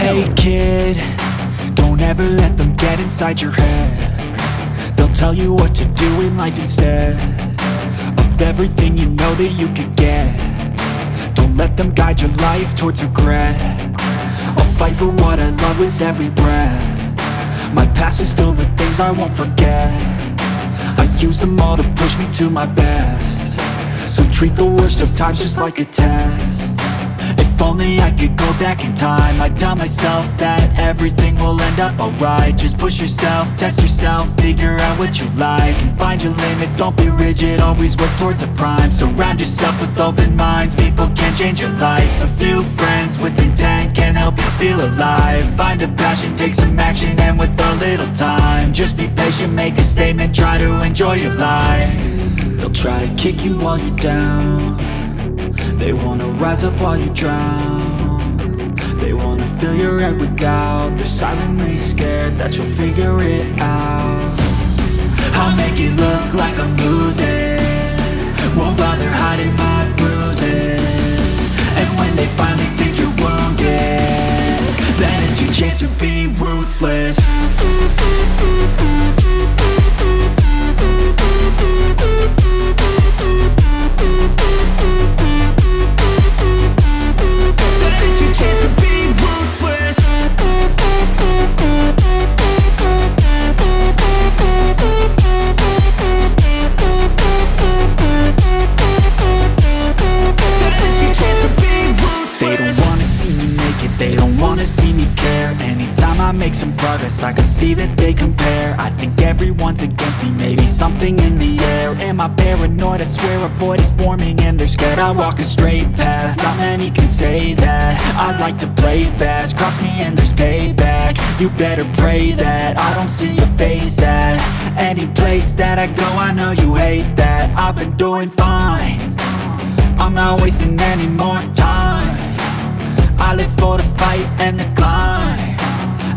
Hey kid, don't ever let them get inside your head. They'll tell you what to do in life instead of everything you know that you could get. Don't let them guide your life towards regret. I'll fight for what I love with every breath. My past is filled with things I won't forget. I use them all to push me to my best. So treat the worst of times just like a test. If only I could go back in time, I'd tell myself that everything will end up alright. Just push yourself, test yourself, figure out what you like, and find your limits, don't be rigid, always work towards a prime. Surround yourself with open minds, people can change your life. A few friends with intent can help you feel alive. Find a passion, take some action, and with a little time, just be patient, make a statement, try to enjoy your life. They'll try to kick you while you're down. They wanna rise up while you drown. They wanna fill your head with doubt. They're silently scared that you'll figure it out. I'll make it look like I'm losing, won't bother hiding my bruises. And when they finally think you're wounded, then it's your chance to be ruthless. Make some progress, I can see that they compare. I think everyone's against me, maybe something in the air. Am I paranoid? I swear a void is forming and they're scared. I walk a straight path, not many can say that. I like to play fast, cross me and there's payback. You better pray that I don't see your face at any place that I go. I know you hate that. I've been doing fine, I'm not wasting any more time. I live for the fight and the climb,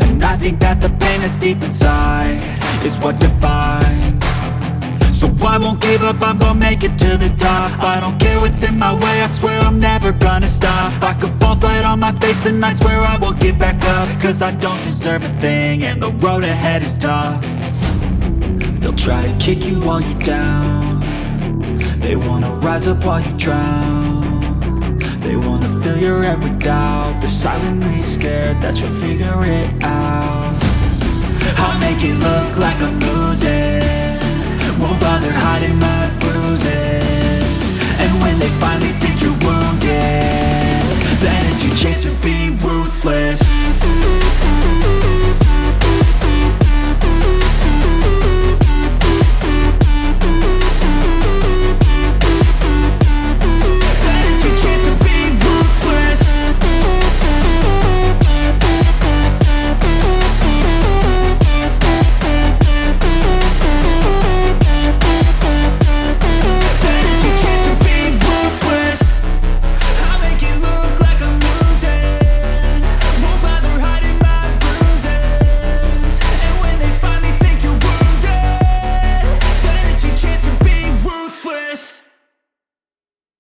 and I think that the pain that's deep inside is what defines. So I won't give up, I'm gonna make it to the top. I don't care what's in my way, I swear I'm never gonna stop. I could fall flat on my face and I swear I will get back up, cause I don't deserve a thing and the road ahead is tough. They'll try to kick you while you're down. They wanna rise up while you drown. They wanna fill your head with doubt. They're silently scared that you'll figure it out. I'll make it look like I'm losing, won't bother hiding my bruises. And when they finally think you're wounded, then it's your chance to be ruthless.